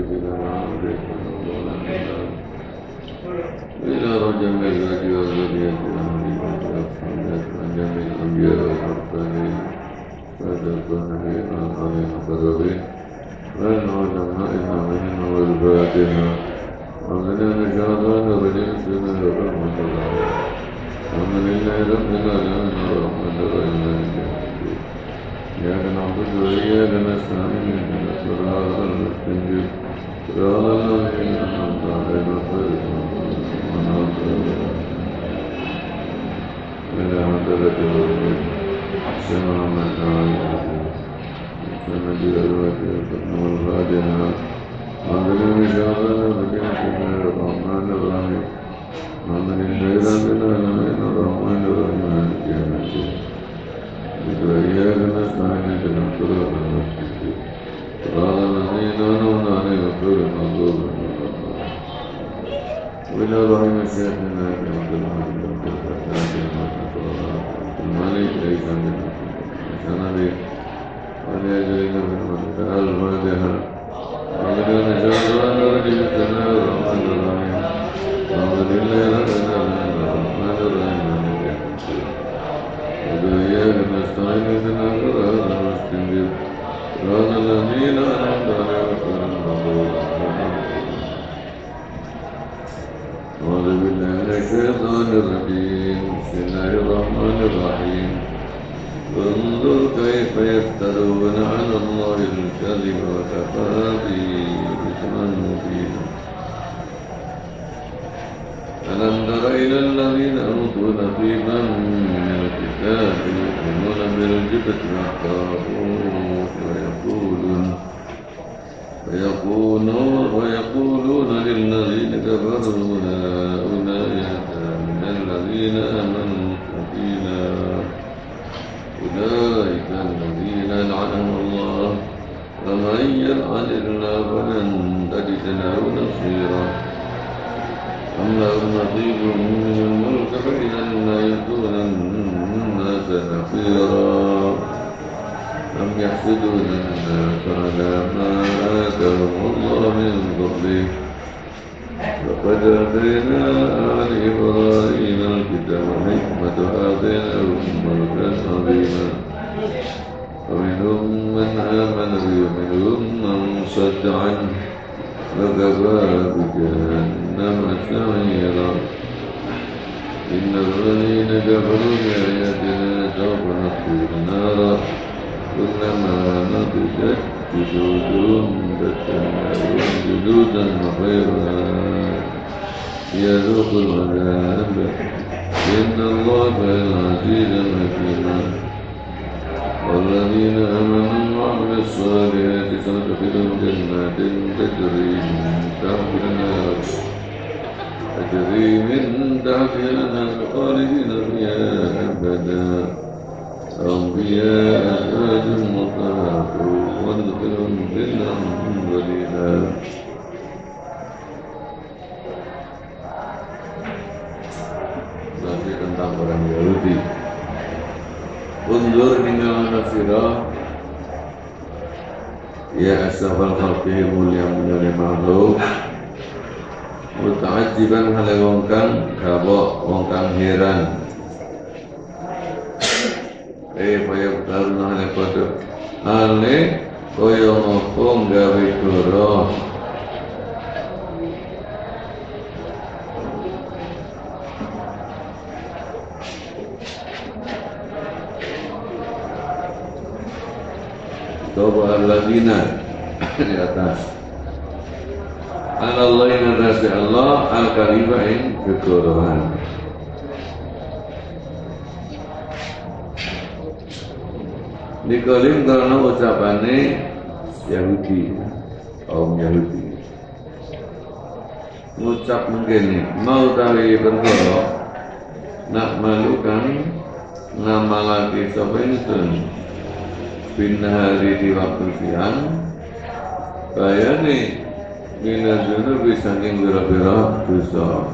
بنا وعافيت إلى رجم الزوج والذرية والأهل والأصحاب عن جميع الأنبياء والمرسلين وتكون فينا علينا قدرين وإن علمائنا منهم والفاتحة ومن الشيطان الرجيم بسم الله الرحمن الرحيم الحمد لله رب العالمين الرحمن الرحيم مالك يوم الدين إياك نعبد وإياك نستعين اهدنا الصراط المستقيم صراط الذين أنعمت عليهم غير المغضوب عليهم إلى عدلة الرسل سمع من آياته سمع الوجه الحكم والفاتحة ومن الشيطان الرجيم بسم الله الرحمن الرحيم ومن الشيطان الرجيم الرحمن الرحيم مالك يوم الدين إياك نستعين اهدنا الصراط المستقيم صراط الذين أنعمت عليهم غير المغضوب عليهم وإلى رحم الشيخنا عبد الحميد الملك ليس من النبي وليجرين في المنطقة الفاتحة ومن الشيطان الرجيم بسم الله الرحمن الرحيم الحمد لله رب العالمين الرحمن الرحيم مالك يوم الدين وإياك نستعين اهدنا الصراط المستقيم صراط الذين أنعمت عليهم غير المغضوب عليهم أعوذ بالله من الشيطان الرجيم بسم الله الرحمن الرحيم انظر كيف يفترون على الله الكذب وكفى به إثما مبينا ألم تر إلى الذين أوتوا نصيبا من الكتاب يؤمنون بالجبت والطاغوت ويقولون للذين كفروا هؤلاء أهدى من الذين آمنوا سبيلا أولئك الذين لعنهم الله ومن يلعن الله فلن تجد له نصيرا أم لهم نصيب من الملك فإذا لا يؤتون الناس نصيرا أم يحسدون الناس على ما آتاهم الله من فضله لقد آتينا آل إبراهيم الكتاب والحكمة وآتيناهم ملكا عظيما ومنهم من آمن به ومنهم من صد عنه وكفى بجهنم سعيرا إن الذين كفروا بآياتنا سوف نصليهم نارا كلما نضجت جلودهم بدلناهم جلودا غيرها ليذوقوا العذاب إن الله كان عزيزا حكيما والذين آمنوا وعملوا الصالحات سندخلهم جنات تجري من تحتها الأنهار خالدين فيها أبدا أنبياء أزواج مطهرة وندخلهم ظلا ظليلا Nanti tentang orang Yahudi. Undur tinggal nasirah ya asafal khalqi mulia makhluk muta'ajiban hale wong kang gawok wong kang heran kaya karuna hale padha ale kaya ngopo gawe goro Sopo al-ladina di atas Allah yang atas Allah al-kariba yang kekorohan dikolim karena ucapannya Yahudi kaum Yahudi ngucap mungkin mau tahu perkara nak malukan nama lagi sopa ini binahari di waktu siang kaya nih minazunu bisangking bira-bira dosa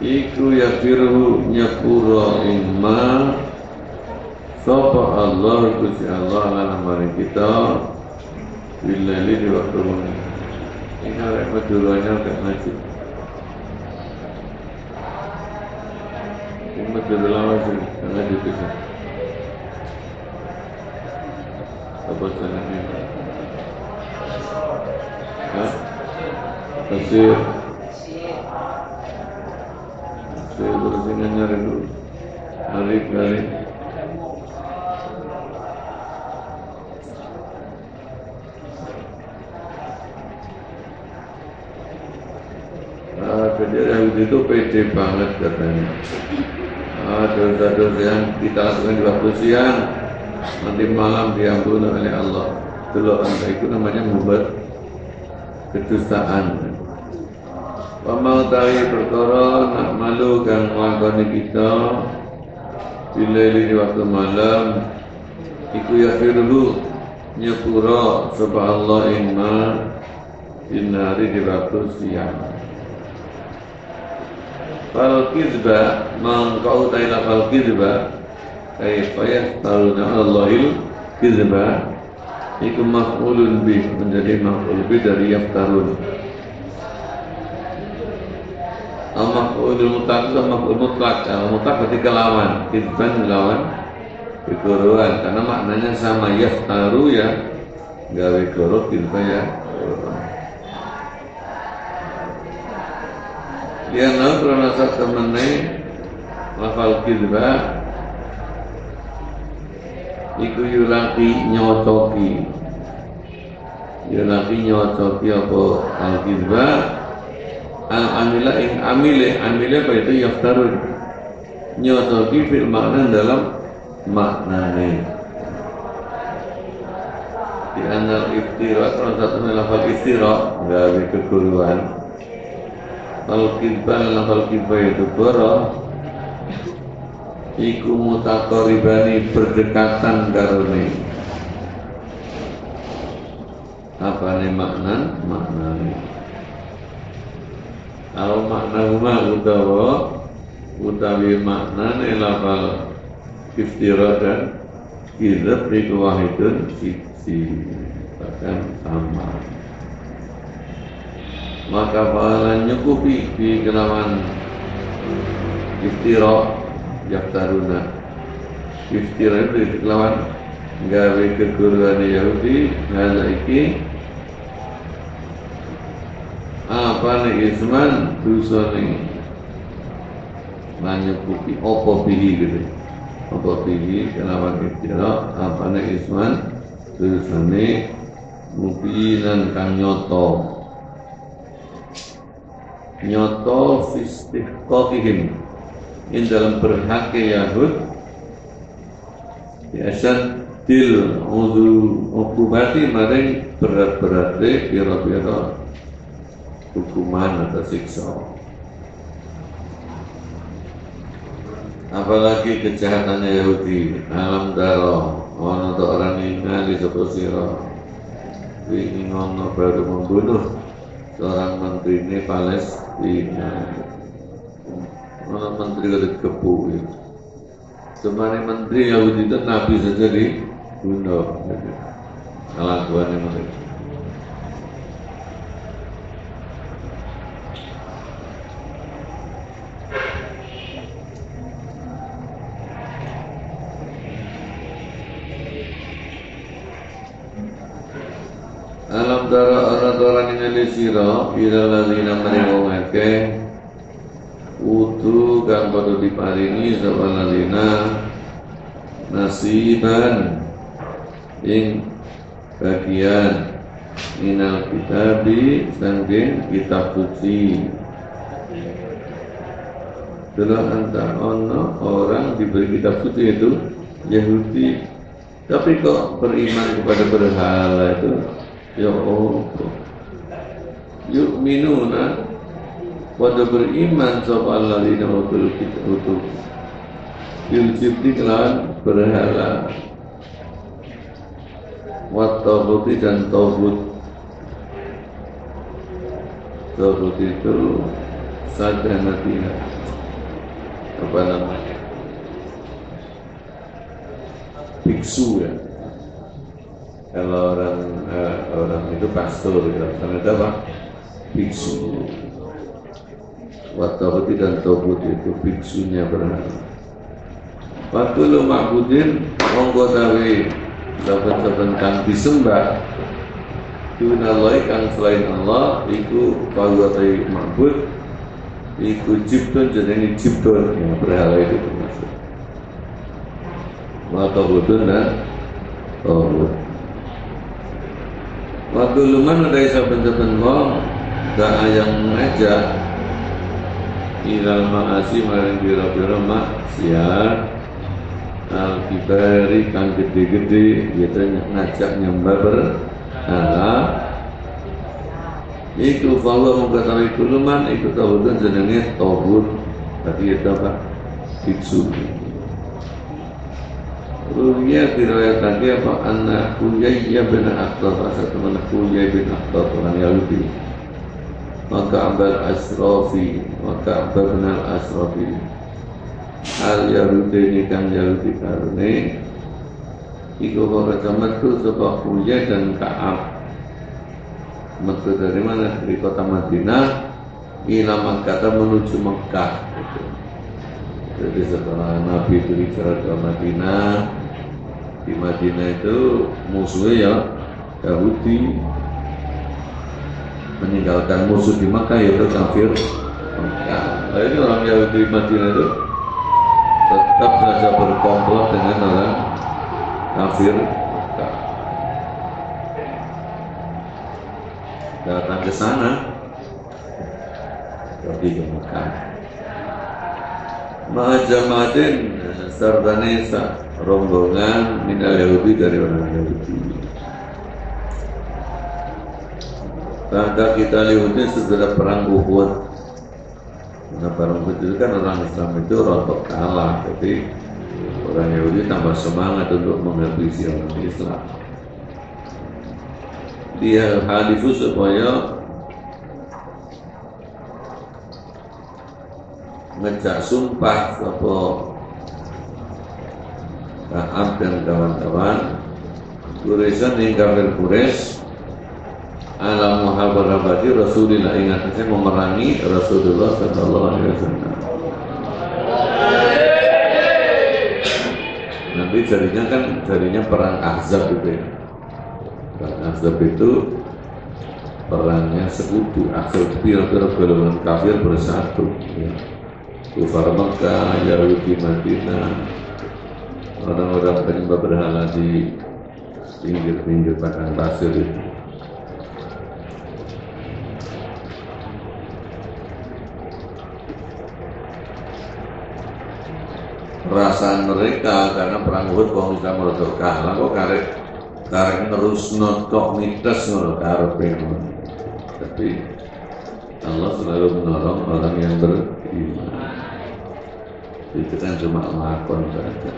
iku yafiru nyapura imma sapa Allah kusi Allah lana mari kita Bila di waktu ini. Ini ada majulannya agak maju. Ini majul lama sih, karena gitu sih. Apa caranya? Hah? Kasir. Saya bersihnya nyari dulu. Hari-hari. Jadi Yahudi itu pede banget katanya. Dosa-dosa yang kita lakukan di waktu siang, nanti malam diampuni oleh Allah. Kalau anda itu namanya membuat kedustaan. Pamau tawi perkara nak malu kang nglakoni kita bila di waktu malam iku yafiru nyepura sapa Allah inna dinari di waktu siang. Fal kizba mangkau taila fal kizba kaifa yastaruna Allahil kizba iku maf'ulun bih menjadi maf'ul bih dari yaftarun. Maf'ulul mutlaq itu maf'ul mutlaq. Mutlaq berarti kelawan, kizban melawan kekuruan karena maknanya sama yaftaru ya gawe koro kizba ya. Ya nah karena sak temene lafal kizba iku yulaki nyocoki apa al kizba al amila ing amile apa itu yaftarun nyocoki fil makna dalam maknane di anal iftira kalau satu lafal iftira gawe keguruan. Kalau kibah itu boro iku mutakoribani berdekatan karone apa nih maknanya kalau makna rumah utawi maknanya lafal iftira dan kizab itu wahidun sisi bahkan sama. Maka pahalan nyukupi di kelawan iftira yaftaruna. Iftira itu di kelawan gawe keguruan Yahudi ngana iki apa nih isman dusane nyukupi opo bihi gitu. Opo bihi kelawan iftira apa nih isman dusane mubinan kang nyoto fistihqaqihim in dalam berhaknya Yahud biasa til ukubati maring berat-beratnya pira-pira hukuman atau siksa. Apalagi kejahatannya Yahudi alam daro ono to orang ningali sapa sira wingi ngono baru membunuh seorang menteri ini Palestina, orang menteri dari kepu itu. Sebenarnya menteri Yahudi itu Nabi saja dibunuh. Kelakuannya mereka. Alam dara orang-orang yang sira ila lazina maring ngake utu kang padha diparingi sapa lazina nasiban ing bagian minal kitabi sangking kitab suci. Adalah antara orang diberi kitab suci itu Yahudi, tapi kok beriman kepada berhala itu ya Allah. Yuk minuna pada beriman sapa alladzina utul kitab bil jibti kelawan berhala wa tawbuti dan tawbut. Tawbut itu sadanatina apa namanya biksu ya. Kalau orang itu pastor, ya. Ternyata apa? Biksu. Wat-tauhid dan tauhid itu biksunya berhala. Waktu lu ma'budin monggo tawi saben-saben kang disembah dunallah kang selain Allah iku kawutai ma'bud iku ciptun jenenge ciptun yang berhala itu termasuk wa tauhidun dan tauhid. Waktu luman ada saben-saben wong da'a yang ngajak ilal ma'asi maring bira-bira maksiat al-kibari kang gede-gede gitu ngajak nyembah berhala iku fawa mengkatakan kuluman iku tauhidun jenenge tauhid tadi itu apa? Biksu. Ruya diriwayat lagi apa? Anak Huyai bin Akhtab satu mana Huyai bin Akhtab orang Yahudi maka Abal Asrafi maka Abal benar Asrafi al Yahudi ini kan Yahudi karune iku para metu sebab Huyai dan Ka'ab metu dari mana? Dari kota Madinah ila Makkah menuju Mekah gitu. Jadi setelah Nabi berhijrah ke Madinah, di Madinah itu musuhnya ya Yahudi, meninggalkan musuh di Makkah yaitu kafir Mekah. Nah ini orang Yahudi di Madinah itu tetap saja berkomplot dengan orang kafir Mekah. Datang ke sana, pergi ke Mekah. Mahajamatin sartane rombongan minal Yahudi dari orang Yahudi. Tanda kita Yahudi setelah perang Uhud. Nah perang Uhud itu kan orang Islam itu rontok kalah, jadi orang Yahudi tambah semangat untuk menghabisi orang Islam. Dia halifu supaya ngejak sumpah apa Ka'ab dan kawan-kawan Quraisyan yang kafir Quraisy ala muhabarabati Rasulullah ingatnya memerangi Rasulullah sallallahu alaihi wasallam. Nanti jadinya perang Ahzab itu ya. Perang Ahzab itu perangnya sekutu. Ahzab itu kira-kira golongan kafir bersatu ya. Kufar Mekah, Yahudi Madinah, orang-orang penyembah berhala di pinggir-pinggir padang pasir itu. Perasaan mereka karena perang Uhud wong bisa merodok kalah kok karek terus notok mites ngono karepe. Tapi Allah selalu menolong orang yang beriman. Itu kan cuma lakon saja.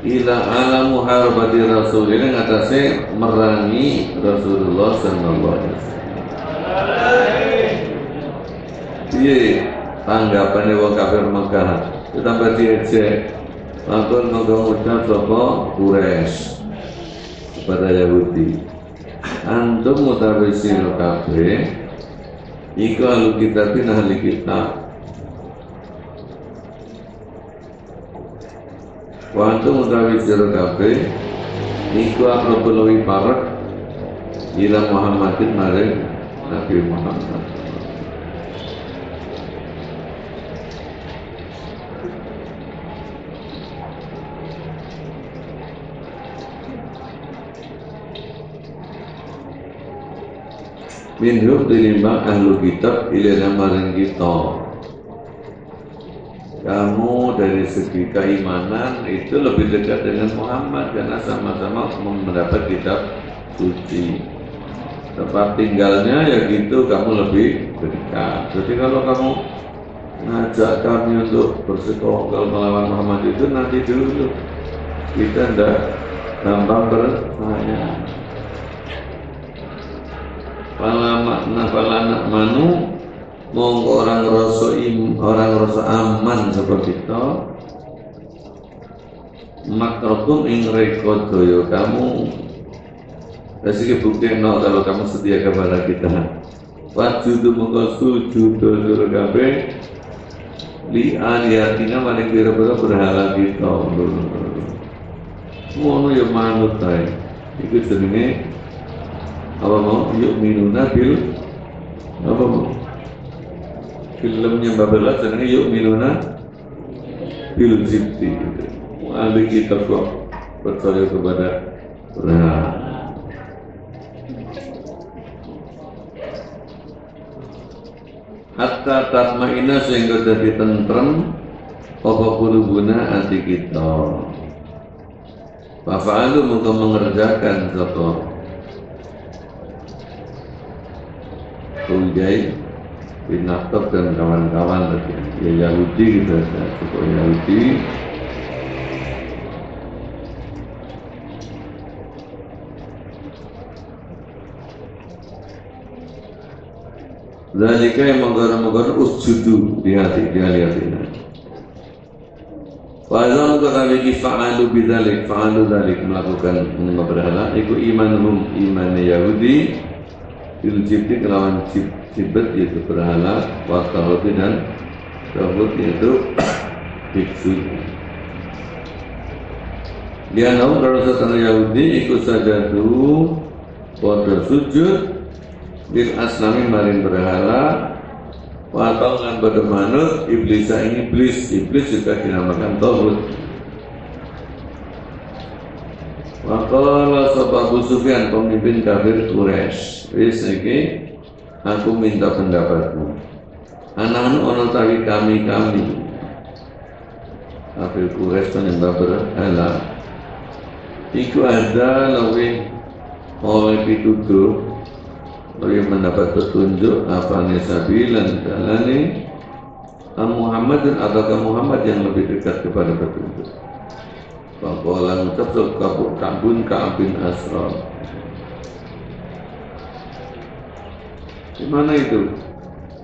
Ila alamu harbati Rasul ini ngatasé merangi Rasulullah sallallahu alaihi wasallam. Piye tanggapane wong kafir Mekah? Ditambah diejek. Langsung ngucap sapa Quraisy kepada Yahudi. Antum mutawisin kabeh iku ahli kitabin ahli kitab. Waktu mutawi sira kabeh iku aqrabul wifarak ila Muhammadin maring Nabi Muhammad. Minhum dilima ahlu kitab ilana maring kita. Kamu dari segi keimanan itu lebih dekat dengan Muhammad karena sama-sama mendapat kitab suci. Tempat tinggalnya ya gitu kamu lebih dekat. Jadi kalau kamu ngajak kami untuk bersekongkol melawan Muhammad itu nanti dulu kita ndak gampang bertanya. Fala manu monggo orang rasa aman seperti itu makrokum ing rekodoyo kamu Kasih bukti no kalau kamu setia kepada kita. Wajudu mengko sujud dulu kabeh li aliyatina maring pira-pira berhala kita. Ngono ya manut ae. Iku jenenge apa mau yuk minuna bil apa mau filmnya Babela jenenge yuk minuna bil jibti. Ahli kita kok percaya kepada berhala. Hatta tatmaina sehingga jadi tentrem apa qulubuna hati kita. Fa'alu mengko mengerjakan sapa Ujai bin Naktab dan kawan-kawan tadi ya Yahudi gitu ya, suku Yahudi zalika yang menggoda-menggoda usjudu di hati ini. Wa'azam katawi fa'alu bidzalik fa'alu dzalik melakukan menyembah berhala iku imanuhum iman Yahudi bil jibti kelawan jibet yaitu berhala wa tauhid dan tauhid yaitu biksu. Dia nahu kalau setan Yahudi ikut saja tu pada sujud bil aslami maring berhala atau dengan bermanut iblis ini iblis juga dinamakan tauhid. Maka sebab Abu Sufyan pemimpin kafir Quraisy wis iki aku minta pendapatmu. Anak-anak ono tawi kami kafir Quraisy penyembah berhala iku ada lebih oleh pituduh bagi mendapat petunjuk apa sabilan dalane Muhammad dan ataukah Muhammad yang lebih dekat kepada petunjuk. Faqala mutabsal kabun Ka'bin Asrar. Di mana itu?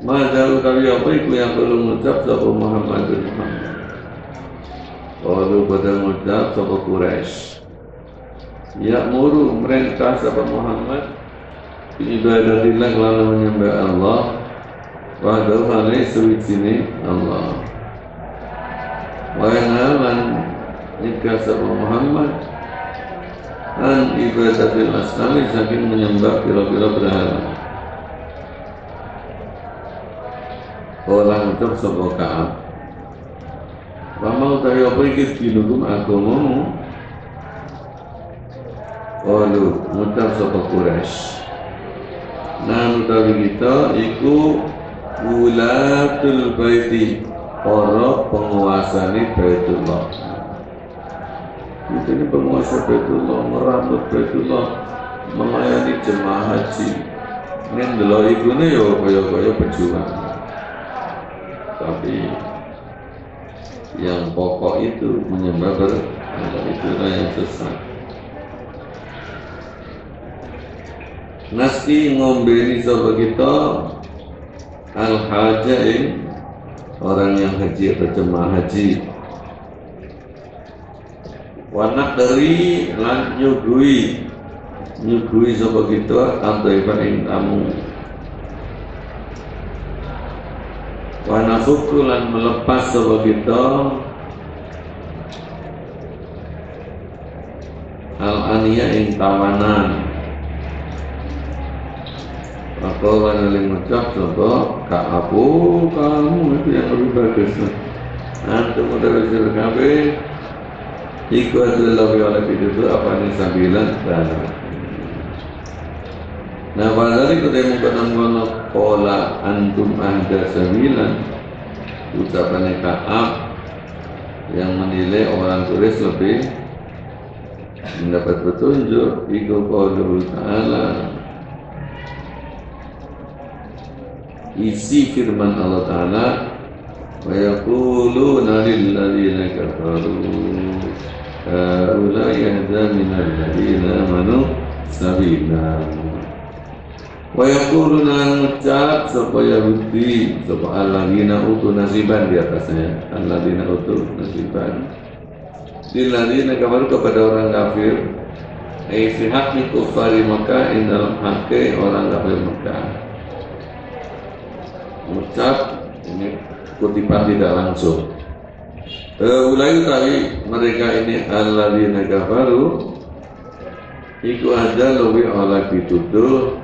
Majal kali apa itu yang perlu mengucap sapa Muhammad dan Muhammad. Kalau pada mengucap sapa Quraisy. Ya muru merintah sapa Muhammad ibadatillah lalu menyembah Allah wahdahu alaihi suwijine Allah wa yanalan nikah sapa Muhammad an ibadatil asnami saking menyembah pira-pira berhala. Orang ucap sapa Ka'ab wa mau tahu apa iki dinukum agamamu. Qalu ngucap sapa Quraisy nah utawi kita iku wulatul baiti para penguasane Baitullah. Ini penguasa Baitullah, merawat Baitullah, melayani jemaah haji. Ini ndelok ikune ya kaya-kaya pejuang. Tapi yang pokok itu menyembah berhala itulah yang sesat. Nasti ngombeni sapa kita al-hajain orang yang haji atau jemaah haji. Wanak dari lan nyugui sapa kita antaiban ing tamu. Wanafuku lan melepas sapa kita al-aniya ing tawanan. Atau lain mengucap contoh Ka'abu kamu itu yang lebih bagus. Antum udah bisa kabeh iku adalah oleh itu apa ini sambilan dan nah pada hari kita menggunakan pola antum ahda sambilan ucapannya Ka'ab yang menilai orang turis lebih mendapat petunjuk iku qaulul ta'ala isi firman Allah Ta'ala wa yaquluna lil ladzina kafaru haula yahda minal ladzina amanu sabila wa yaquluna ngucap sapa Yahudi sapa alladzina utu nasiban di atasnya alladzina utu nasiban lil ladzina kafaru kepada orang kafir fi haqqi kuffari Makkah ing dalam hakki orang kafir Mekah. Ucap ini kutipan tidak langsung. Ulai utawi mereka ini alladzina kafaru iku ada lebih oleh dituduh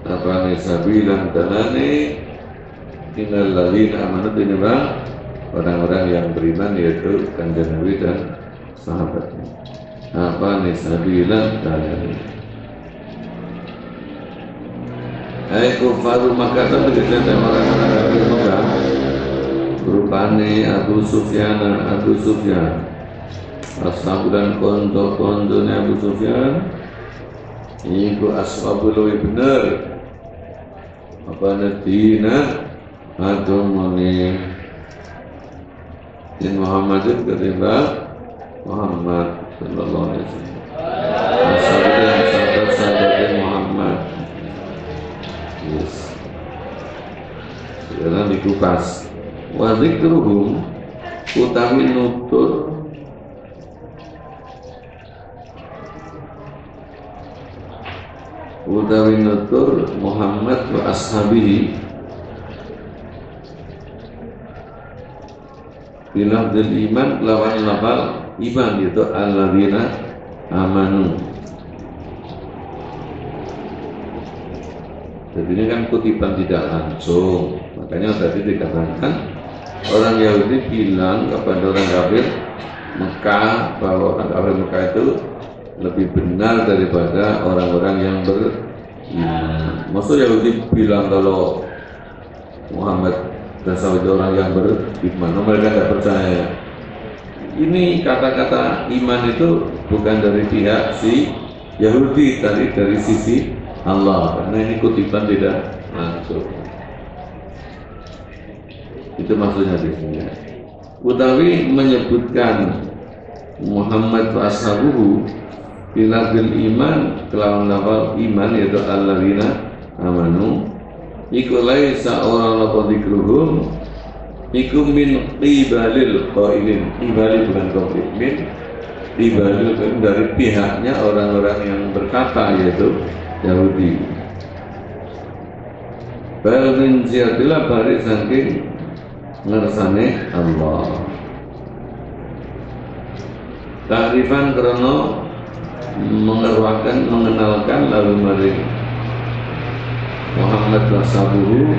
apa nih sabilan dalane innal ladzina amanu ini bang orang-orang yang beriman yaitu kanjeng Nabi dan sahabatnya. Apa nih sabilan dalane kufaru Makkah itu begitu orang-orang kafir Mekah rupane Abu Sufyan ashab dan konco-konconya Abu Sufyan iku ashabul bener apa nadina adomone in Muhammadin ketimbang Muhammad sallallahu alaihi wasallam sahabat Muhammad. Yes. Sekarang dikupas wa dzikruhum utawi nutur Muhammad wa ashabihi bilafdil iman lawan lafal iman itu alladzina amanu. Jadi ini kan kutipan tidak langsung, makanya tadi dikatakan orang Yahudi bilang kepada orang kafir Mekah bahwa orang kafir Mekah itu lebih benar daripada orang-orang yang beriman. Maksud Yahudi bilang kalau Muhammad dan sahabat orang yang beriman, mereka tidak percaya. Ini kata-kata iman itu bukan dari pihak si Yahudi, tadi dari sisi Allah, karena ini kutipan tidak langsung. Itu maksudnya di sini. Utawi menyebutkan Muhammad wa ashabuhu bilafdil iman kelawan lafal iman yaitu alladzina amanu iku laisa ora lafal dzikruhum iku min qibalil qailin. Qibali bukan qail, min qibalil dari pihaknya orang-orang yang berkata yaitu Yahudi. Bal min ziyadillah bari saking ngersane Allah. Takrifan krono mengenalkan lalu mari Muhammad wasabuhu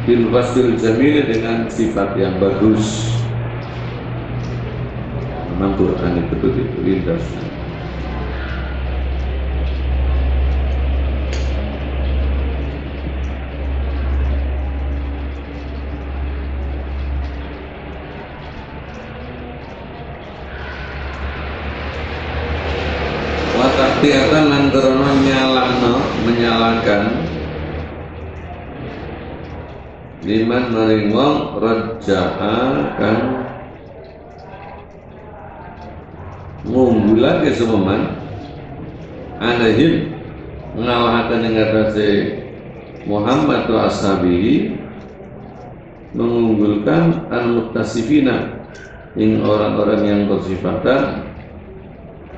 bil wasfil jamil dengan sifat yang bagus. Memang Quran itu lintas. Tiatan lan karena menyalakan liman maring wong raja'a kan ngumbulake semoman anahim ngalahaken ing atase Muhammad wa ashabihi mengunggulkan al-muttasifina ing orang-orang yang bersifatan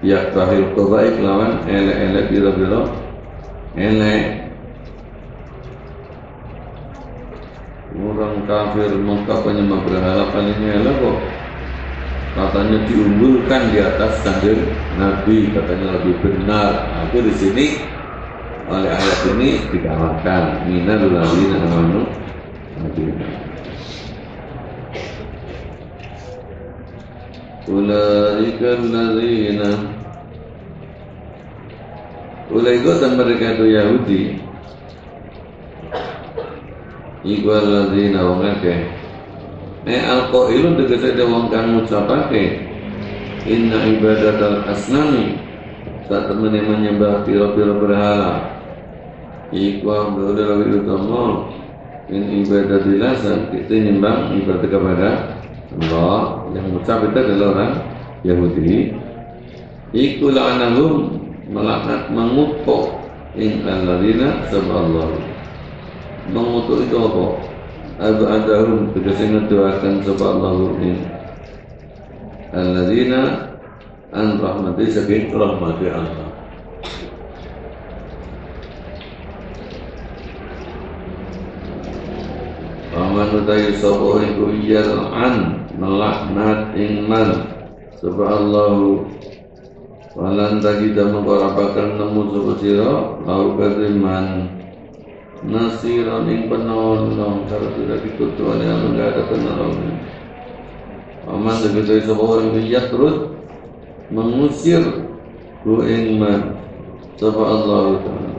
ya tahil qabaik lawan elek-elek biro-biro elek. Orang kafir Mekah penyembah berhala paling elek kok katanya diunggulkan di atas kanjeng Nabi, katanya lebih benar. Aku di sini oleh ayat ini dikalahkan minal ladzina amanu Nabi. Ulaika dan mereka itu Yahudi iku alladzina wong akeh alqailun tegese wong kang ngucapake inna ibadatal asnami sak temene menyembah pira-pira berhala iku amrul lebih utama in ibadatil asan kita nyembah ibadah kepada Allah. Yang mengucap itu adalah orang Yahudi. Iku la'anahum melaknat mengutuk in alladzina sab'allahu. Mengutuk itu apa? Adahum tegese ngedoakan sab'allahu in alladzina an rahmati saking rahmati Allah. Paman utai sapa iku yal'an melaknat ing man sapa Allah walan tajida mengkorapakan nemu sapa sira lau kadiman nasiran ing penolong cara tidak dikutuan yang enggak ada penolong. Paman utai sapa orang yatrud mengusir ku ing man sapa Allah taala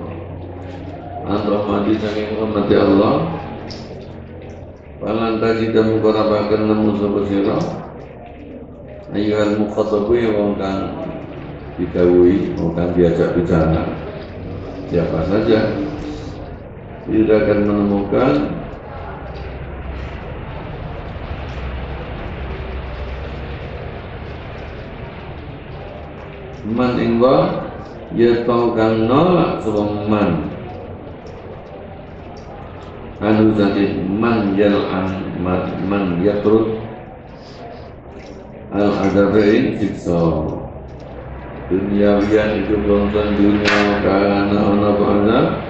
an rahmati saking rahmati Allah. Walan tajida mengkorapakan nemu sapa sira ayyuhal mukhatabu wong kang didhawuhi wong kang diajak bicara siapa saja tidak akan menemukan man ing wa ya tau kang nolak sapa man anu zati man yal'an man yatrud al adabain siksa duniawiyan itu bangsa dunia karena ana bangsa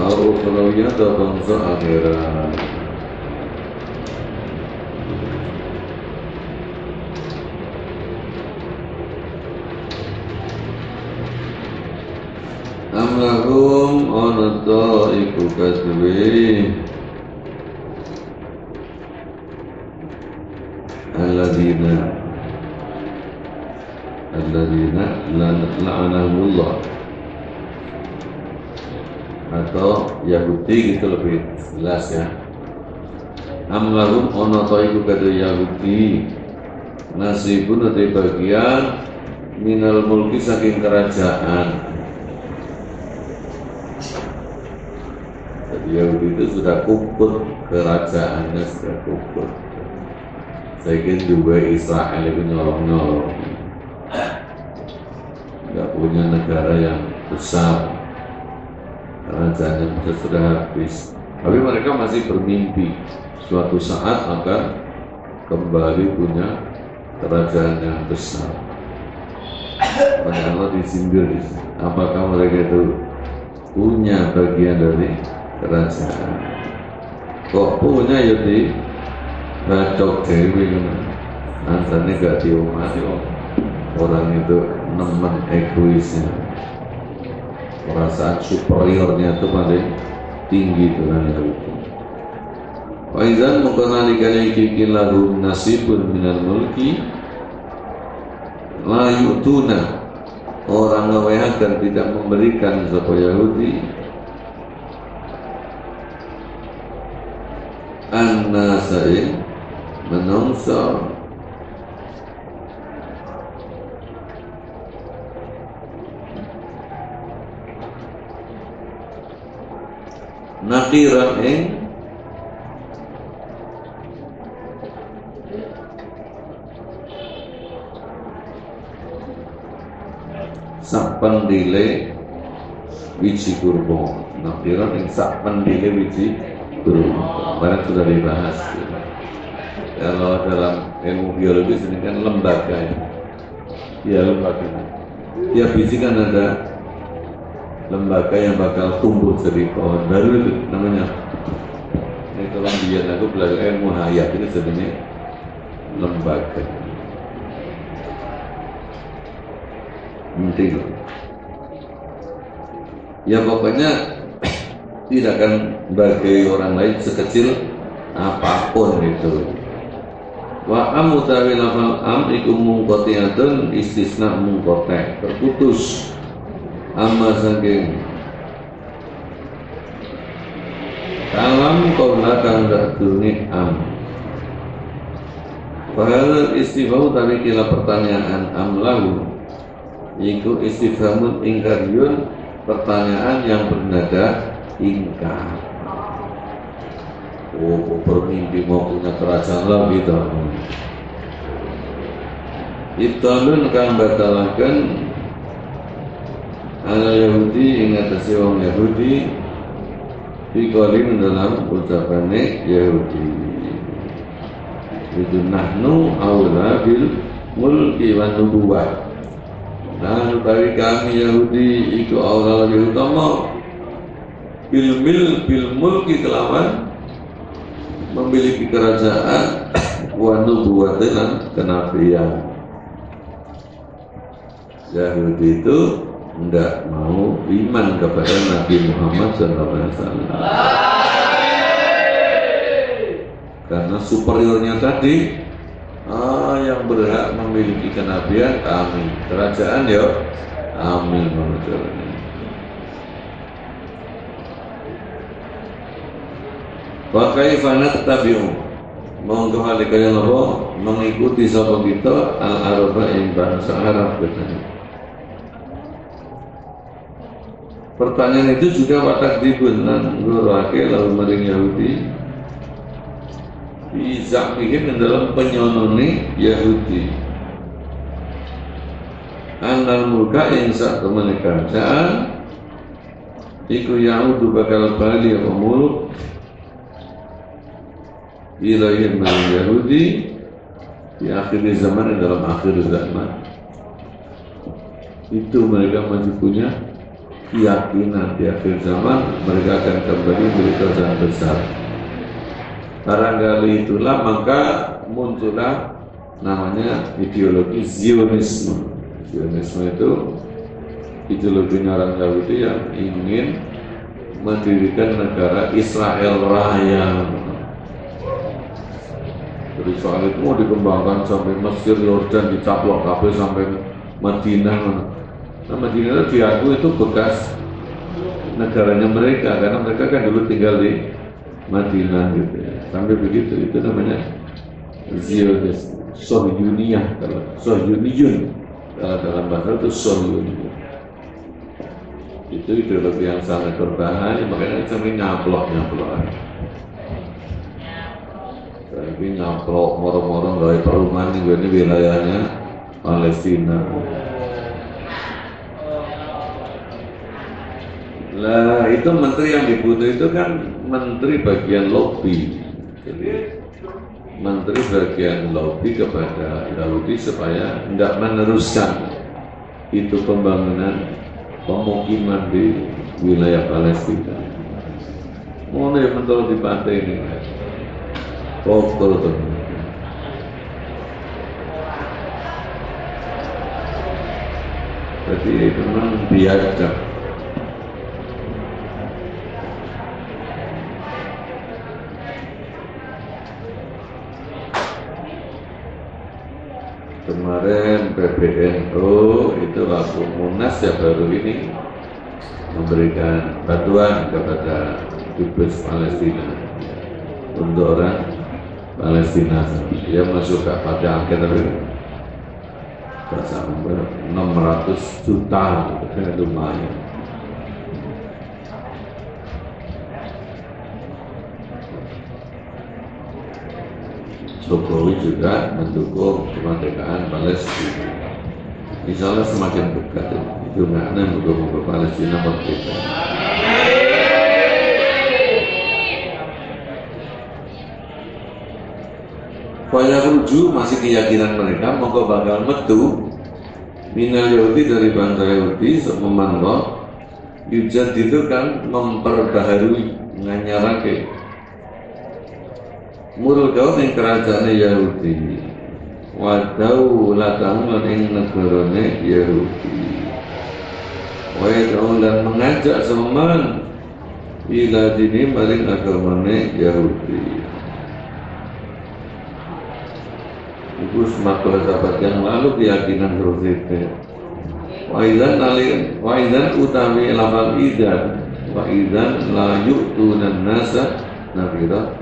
au ukhrawiyan atau bangsa akhirat. Amlahum onata iku kasbi Alladzina la'anahumullah atau Yahudi gitu lebih jelas ya. Amlahum onata iku kasbi Yahudi nasibun atau bagian minal mulki saking kerajaan. Yahudi itu sudah kuput, kerajaannya sudah kuput. Saya kira juga Israel itu nyolong-nyolong, nggak punya negara yang besar, kerajaannya sudah habis. Tapi mereka masih bermimpi suatu saat akan kembali punya kerajaan yang besar. Padahal disindir, apakah mereka itu punya bagian dari kerajaan? Kok punya ya di bacok dewi kan? Antara gak diomati orang itu nemen egoisnya, perasaan superiornya itu paling tinggi dengan itu. Faizan mengkenalikan ikikin lahu nasibun minal mulki la yu'tuna, orang ngawehakan tidak memberikan sapa Yahudi an-nasa'in menungso nakiran sak pendile wiji kurma, nakiran sak pendile wiji kurma. Barang sudah dibahas. Kalau dalam ilmu biologi ini kan lembaga ya lembaga. Ya biji kan ada lembaga yang bakal tumbuh jadi pohon baru itu namanya. Ini kalau biar aku belajar ilmu hayat ini sebenarnya lembaga. Penting. Ya pokoknya tidak akan bagi orang lain sekecil apapun itu. Wa amutawi lafal am iku mungkotiatun istisna mungkote terputus amma saking kalam kaula kang dak duni am. Padahal istifham tapi kila pertanyaan amlahu iku istifhamun ingkaryun, pertanyaan yang bernada ingkar. Oh, bermimpi mau punya kerajaan lagi tahu. Ibtalun kang batalaken ala Yahudi ingatasi wong Yahudi dikolim dalam ucapannya Yahudi. Itu nahnu awla bil mulki wa nubuwah. Nah, bagi kami Yahudi iku Allah lebih utama bil mulki kelawan memiliki kerajaan wa nubuwah dan kenabian. Yahudi itu tidak mau iman kepada Nabi Muhammad SAW karena superiornya tadi, yang berhak memiliki kenabian kami, kerajaan ya kami mengucapkan. Wa kaifa nattabi'u monggo halikane apa mengikuti sapa kita al-araba ing bangsa Arab katanya. Pertanyaan itu juga watak dibunlan ngurake lalu maring Yahudi bisa bikin dalam penyononi Yahudi anal mulka yang saat teman kerajaan iku Yahudu bakal bali apa muluk ilahi maring Yahudi di akhir zaman, dalam akhir zaman itu mereka masih punya keyakinan di akhir zaman mereka akan kembali menjadi kerajaan besar. Barangkali itulah maka muncullah namanya ideologi Zionisme. Zionisme itu ideologi orang Yahudi yang ingin mendirikan negara Israel Raya. Jadi soal itu mau dikembangkan sampai Mesir, Yordan, dicaplok kabeh sampai Madinah. Nah, Madinah itu diakui itu bekas negaranya mereka karena mereka kan dulu tinggal di Madinah gitu ya. Sampai begitu, itu namanya Zionis, Sohyuniyah kalau Sohyuniyun kalau dalam bahasa itu Sohyuniyun. Itu ideologi yang sangat berbahaya, makanya sampai nyaplok. Tapi nyaplok moro-moro dari perumahan ini wilayahnya Palestina. Lah itu menteri yang dibutuh itu kan menteri bagian lobby. Jadi menteri bagian lobby kepada Yahudi supaya tidak meneruskan itu pembangunan pemukiman di wilayah Palestina. Mau ya menteri di pantai ini, kotor tuh. Jadi itu memang biadab. Kemarin PBNU itu waktu Munas ya baru ini memberikan bantuan kepada Dubes Palestina untuk orang Palestina. Dia masuk ke pada angket tapi sampai 600 juta itu lumayan. Jokowi juga mendukung kemerdekaan Palestina. Insya Allah semakin dekat itu makna mendukung Palestina merdeka. Faya ruju masih keyakinan mereka mongko bakal metu minal Yahudi dari bangsa Yahudi memantau yujad itu kan memperbaharui nganyarake murul kau yang kerajaan Yahudi wadau latang lan ing negarane Yahudi wadau lan mengajak semen ila dini maring agamane Yahudi. Itu semakin sahabat yang lalu keyakinan seperti itu. Wa'idhan utami lafal idan wa'idhan la yu'tunan nasa nabira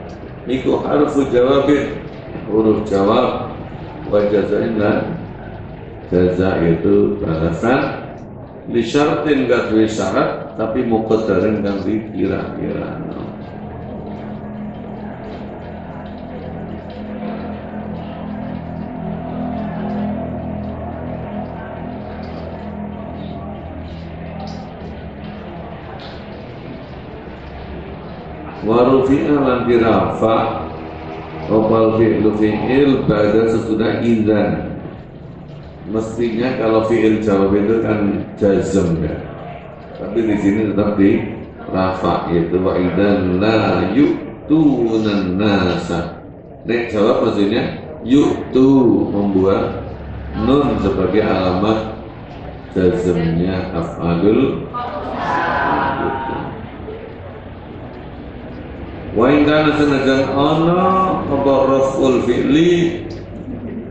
iku harfu jawabin huruf jawab wa jazain dan jaza itu balasan li syaratin gak duwe syarat tapi muqaddarin kang dikira-kira. Warufi'ah lan dirafa opal fi'lu fi'il pada sesudah idzan mestinya kalau fi'il jawab itu kan jazm ya. Tapi di sini tetap di rafa, yaitu wa idzan la yu'tunan nasa. Nek jawab maksudnya yu'tu, membuat nun sebagai alamat jazmnya af'alul. Wa in kana sanajan ana apa raf'ul fi'li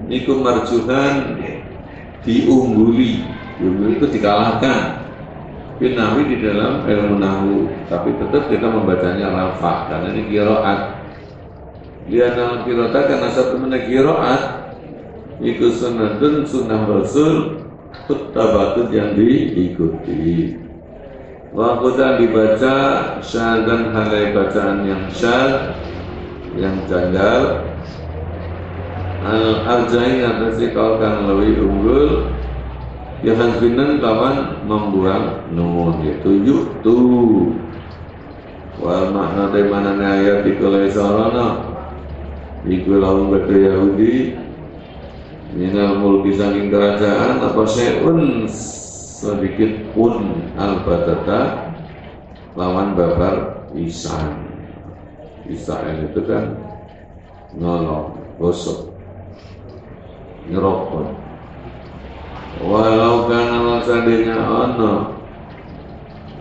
iku marjuhan, diungguli itu dikalahkan binawi di dalam ilmu nahwu, tapi tetap kita membacanya rafa karena ini qiraat. Liana qiraat karena satu mana qiraat itu sunatun sunnah rasul tabatut yang diikuti. Waktu dibaca syad dan halai bacaan yang syad, yang janggal. Al-arjain atasi kau kan lebih unggul ya hasbinan lawan membuang nun, yaitu yu'tu. Wal makna dari mana ayat dikulai sarana iku lawan batu Yahudi minal mulki saking kerajaan apa syai'un sedikit pun al-batata lawan babar isan. Isan itu kan nolong, gosok, nyerokon. Walau kana seandainya ana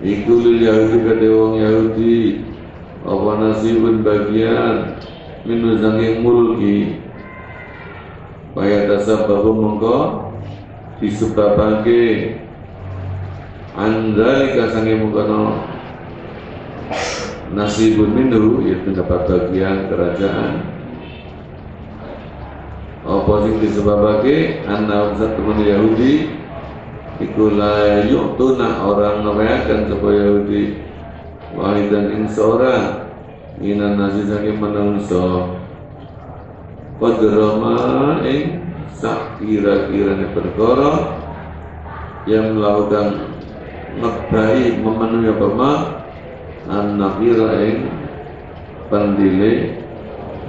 iku lil Yahudi kate wong Yahudi apa nasibun bagian minu saking mulki kaya tasabbabu mongko disebabake andalika saking mungkono nasibun minhu, yaitu dapat bagian kerajaan. Apa sing disebabake anak teman Yahudi iku la yu'tuna, orang ngeweakan supaya Yahudi wahidan ing seorang minan nasi saking menungso qadrama ing sak kira-kirane perkara yang melakukan ngebai memenuhi apa ma an-naqira ing pendile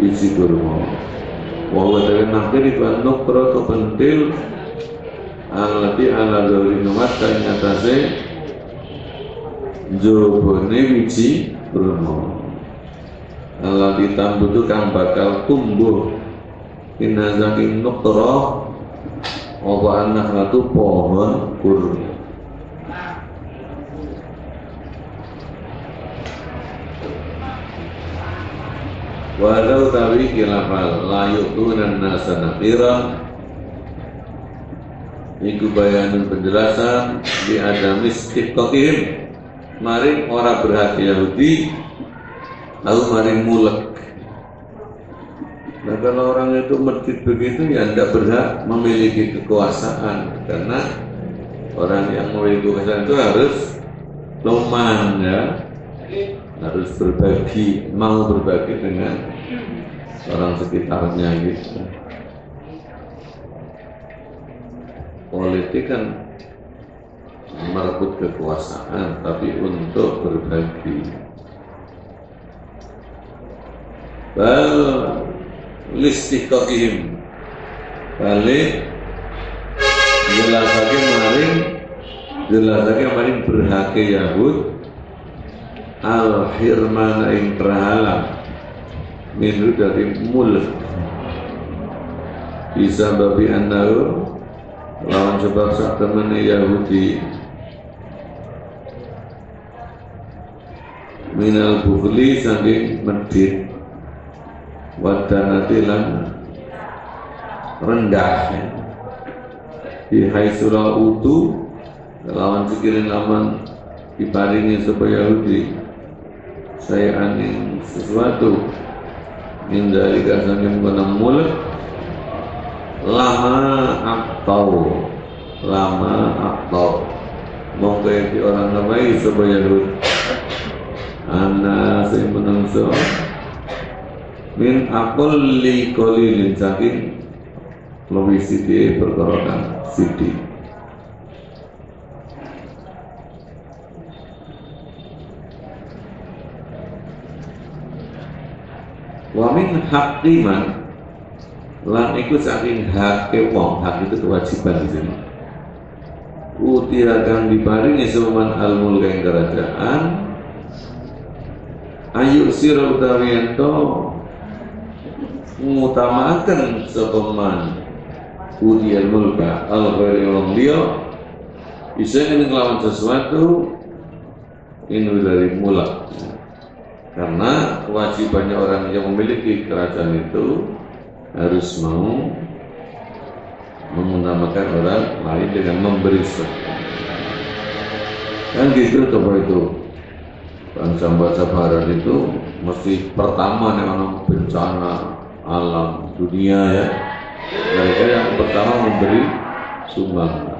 isi kurma. Bahwa dari nakdir itu nukro atau pentil alati ala dari numatkan nyatase jobone wiji kurma. Alati tambu itu kan bakal tumbuh inazakin nukro apa anak itu pohon kurma. Walau tawi kilafal layu tunan nasa nakira iku bayanun penjelasan di adamis tiktokim maring orang berhati Yahudi lalu maring mulek. Nah kalau orang itu medit begitu ya tidak berhak memiliki kekuasaan, karena orang yang memiliki kekuasaan itu harus loman ya, harus berbagi, mau berbagi dengan orang sekitarnya gitu. Politik kan merebut kekuasaan, tapi untuk berbagi. Bal listiqaqihim balik jelasake maring berhake Yahud al-hirmana ing berhala minhu dari mulk bisa babi annahu lawan sebab sak temene Yahudi minal bukhli saking medit wadanati lan rendah di haitsura utu lawan sikirin laman diparingi supaya Yahudi saya aning sesuatu hindari kasangin menang mulut lama aktau mongkaya di orang namai supaya Yahudi anak saya menangso min akulli kolilin saking lebih sidi perkarakan sidi. Wa min haqqiman lan iku saking hake wong, hak itu kewajiban di sini. Utia kang diparingi seman al-mulk ing kerajaan, ayu sira utawi ento ngutamakan sepeman utia mulka al-ghairi wong liya bisa ngelawan sesuatu ini dari mulak. Karena kewajibannya orang yang memiliki kerajaan itu harus mau mengutamakan orang lain dengan memberi sesuatu. Kan gitu coba itu bangsa-bangsa barat itu mesti pertama nih orang bencana alam dunia ya. Mereka yang pertama memberi sumbang.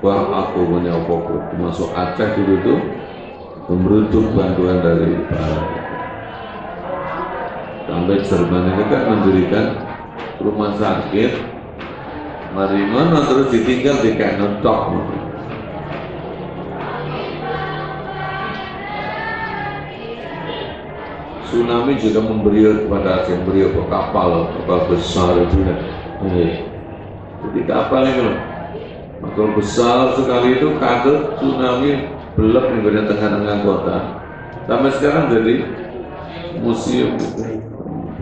Wah aku punya apa-apa, termasuk Aceh dulu itu membutuhkan bantuan dari barat. Sampai Jerman itu kan mendirikan rumah sakit, mari mana terus ditinggal di kayak nontok. Tsunami juga memberi kepada Aceh, memberi kapal besar itu ya. Jadi kapal itu loh, kapal besar sekali itu kaget tsunami belok di bagian tengah-tengah kota. Sampai sekarang jadi museum itu.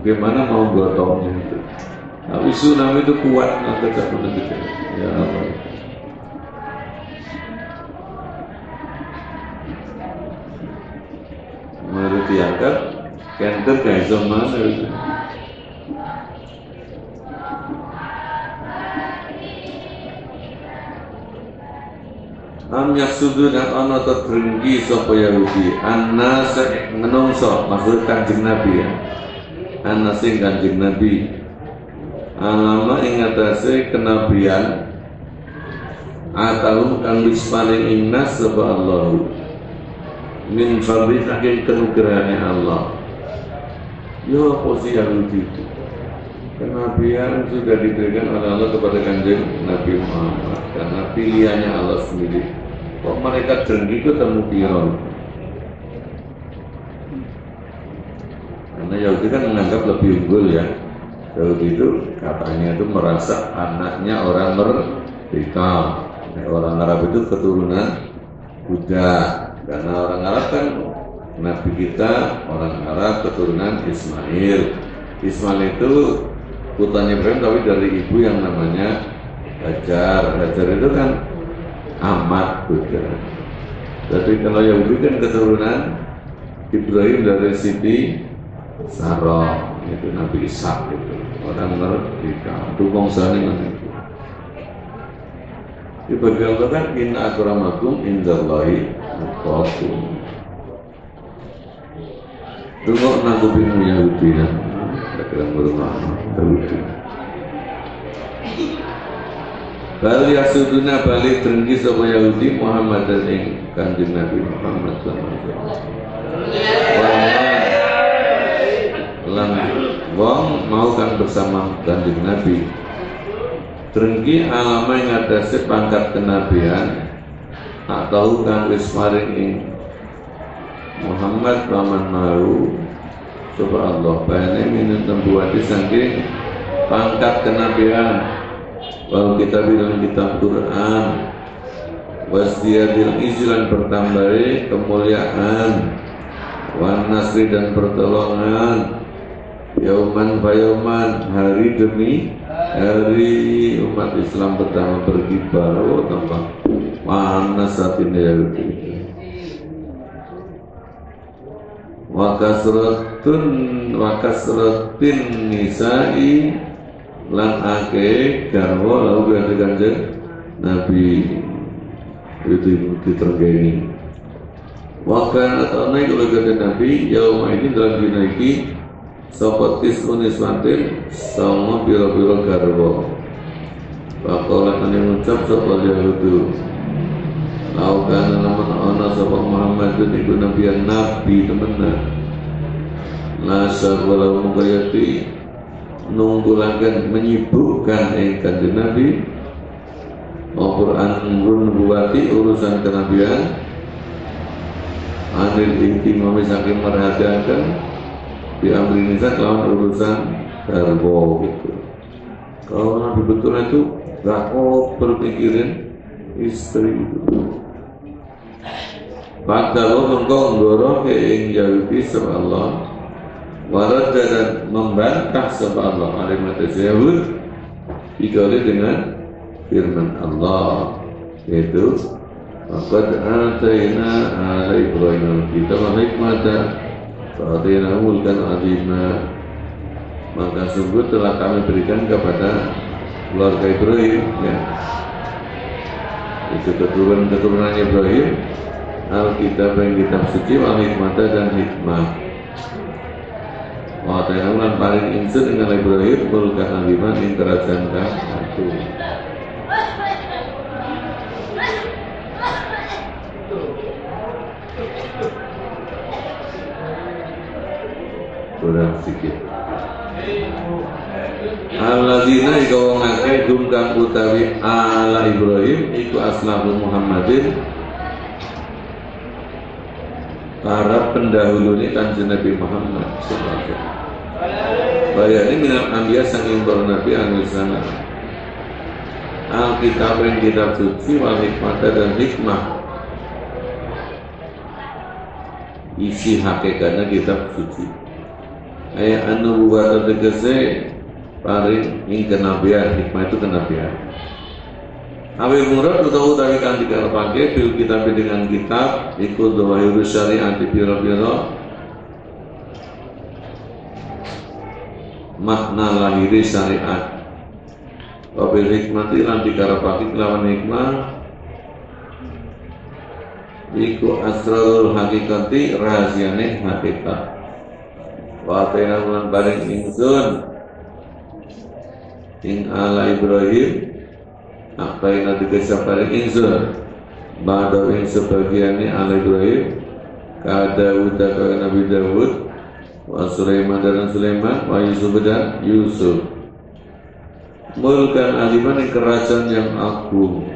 Bagaimana mau gotongnya itu? Tapi tsunami itu kuat angkat satu negeri. Ya Allah. Mari diangkat, kenter kayak zaman itu. Am yaksudu dan ana terdengki sapa Yahudi annas menungso maksud Kanjeng Nabi ya. Annas sing Kanjeng Nabi alama ing atase kenabian atau kang wis paling innas sapa Allah min fadli saking kenugrahane Allah. Yo posisi Yahudi itu kenabian sudah diberikan oleh Allah kepada Kanjeng Nabi Muhammad karena pilihannya Allah sendiri. Kok mereka dengki itu temu piro? Karena Yahudi kan menganggap lebih unggul ya. Yahudi itu katanya itu merasa anaknya orang merdeka. Orang Arab itu keturunan Buddha. Karena orang Arab kan Nabi kita orang Arab keturunan Ismail. Ismail itu putranya Ibrahim tapi dari ibu yang namanya Hajar. Hajar itu kan amat Buddha. Tapi kalau Yahudi kan keturunan Ibrahim dari Siti Sarah, itu Nabi Ishak itu orang merdeka. Itu bangsa ini mana itu? Di bagian kan inna akramakum indallahi atqakum. Tunggu nanggupin Yahudi ya. Kira berumah Yahudi. Bali asuduna balik dengki sapa Yahudi Muhammad dan ing Kanjeng Nabi Muhammad sallallahu alaihi wasallam. Wong mau kan bersama Kanjeng Nabi. Dengki alama ing atase pangkat kenabian atau kang wis maring ing Muhammad paman mau sapa Allah bane minun tembuati saking pangkat kenabian. Wal kita bilang kitab Quran wasdiyadil izlan bertambahi kemuliaan wan nasri dan pertolongan yauman bayauman hari demi hari umat Islam pertama berkibar. Oh tambah mana saat ini ya wakasratin nisa'i lan ake garwa lalu ganti Kanjeng Nabi itu ditergeni. Wakan atau naik oleh Kanjeng Nabi yauma ini dalam dinaiki sopotis unismatin sama biro-biro garwa. Pakola kan yang ucap sopal Yahudu laukan namun ana sopal Muhammad dan ibu Nabi yang Nabi temenan nasab walau mukayati nunggulakan menyibukkan Kanjeng Nabi Al-Quran nubuwati urusan kenabian anil intimami saking merahasiakan di amri nisa lawan urusan garbo gitu. Kalau Nabi betul itu gak berpikirin istri itu. Padahal engkau mendorong yang jauhi sebab Allah, warat dan membantah sebab Allah. Ada mata Yahud dikali dengan firman Allah, yaitu Faqad atayna ala Ibrahim al-kitab hikmatan wa atayna mulkan azima. Maka sungguh telah kami berikan kepada keluarga Ibrahim, ya, itu keturunan Ibrahim, Alkitab yang kitab suci, wal hikmata dan hikmah. Wa atayna lan paring ingsun dengan Ibrahim mulkan azima ing kerajaan kang agung. Kurang sedikit. Alladzina iku wong akeh kang utawi ala Ibrahim iku aslafu Muhammadin, para pendahulune Kanjeng Nabi Muhammad sallallahu alaihi wasallam. Bayani minal anbiya saking para nabi anu-sana. Alkitab yang kitab suci, wal hikmah dan hikmah. Isi hakikatnya kitab suci. Ayat anu buat tegese paring ing kenabian, hikmah itu kenabian. Awil murad utawa utawi kang dikarepake bil kitab dengan kitab iku dhawahir syariat pira-pira makna lahiri syariat. Wabil hikmati lan dikarepake kelawan hikmah iku asrarul hakikati rahasiane hakikat. Wa ta'ala lan bareng ingsun ing ala Ibrahim apa yang dikasih bareng ingsun ba'da ing sebagiannya ala Ibrahim ka Daud ka Nabi Daud wa Sulaiman dan Sulaiman wa Yusuf dan Yusuf mulkan aliman ing kerajaan yang agung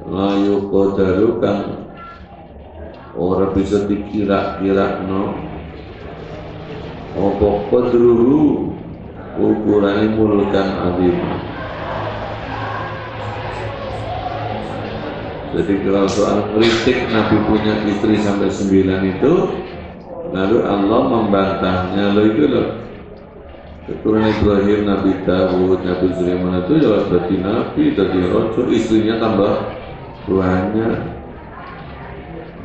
layu qadaru kan ora bisa dikira-kira no apa qadruhu ukuran mulkan azim. Jadi kalau soal kritik Nabi punya istri sampai 9 itu, lalu Allah membantahnya, lo itu loh keturunan Ibrahim, Nabi Dawud, Nabi Sulaiman itu ya berarti Nabi, jadi Rasul, istrinya tambah banyak.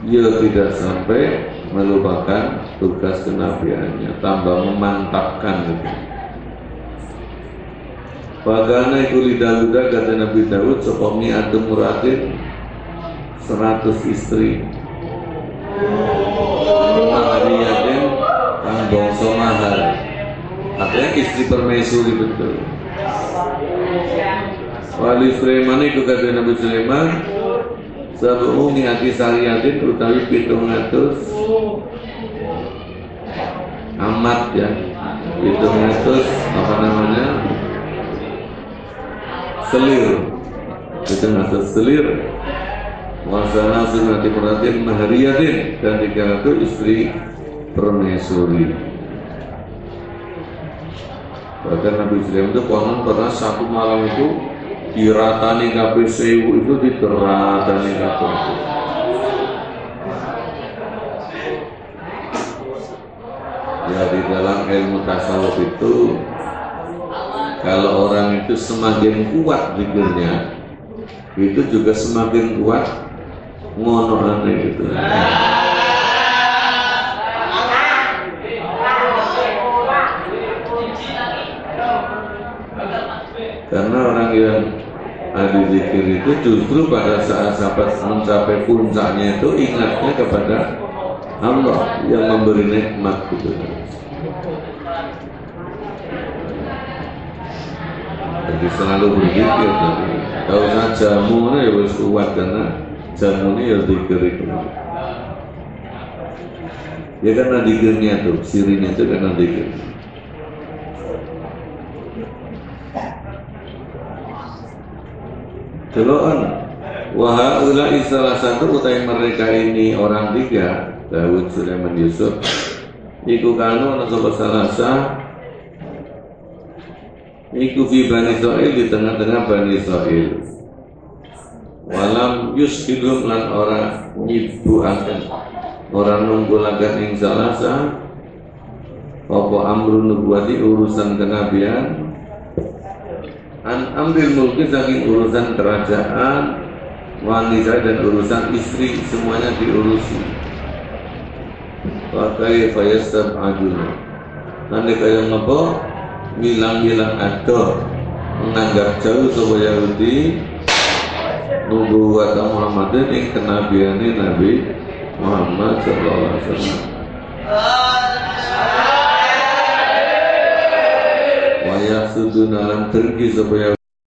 Ia tidak sampai melupakan tugas kenabiannya, tambah memantapkan gitu. Bagaimana itu lidah kata Nabi Daud sokomi atau muratin 100 istri. Mahariyatin kang bangsa mahar. Artinya istri permaisuri betul. Wali Sulaiman itu kata Nabi Sulaiman sabu niati sariyatin utawi 700 amat ya. 700 apa namanya? Selir. 700 selir. Wasana sunati perhatian mahariyatin dan 300 istri permaisuri. Bahkan Nabi Sulaiman itu konon pernah satu malam itu diratani kabeh 1000 itu diteratani kabeh. Ya di dalam ilmu tasawuf itu kalau orang itu semakin kuat zikirnya itu juga semakin kuat ngonoane gitu. Karena orang yang ahli zikir itu justru pada saat sahabat mencapai puncaknya itu ingatnya kepada Allah yang memberi nikmat gitu. Jadi selalu berzikir. Kalau usah jamunya ya harus kuat karena jamunya ya zikir itu. Ya karena zikirnya tuh, sirinya itu karena zikir. Jeloan wahaulai salah satu utai mereka ini orang 3 Daud, Sulaiman, Yusuf iku kanu ana sapa salasa iku fi Bani Israil di tengah-tengah Bani Israil. Walam yushidum lan ora nyibuaken, ora nunggulaken ing salasa apa amrun nubuwati urusan kenabian an amril mulki saking urusan kerajaan wanita dan urusan istri semuanya diurusi. Pakai fayastab aduna nanti kaya ngapa bilang-bilang ada menganggap jauh sebuah Yahudi nunggu wata Muhammadin yang kenabiannya Nabi Muhammad sallallahu alaihi wasallam. Wayah sudun alam tergi sebuah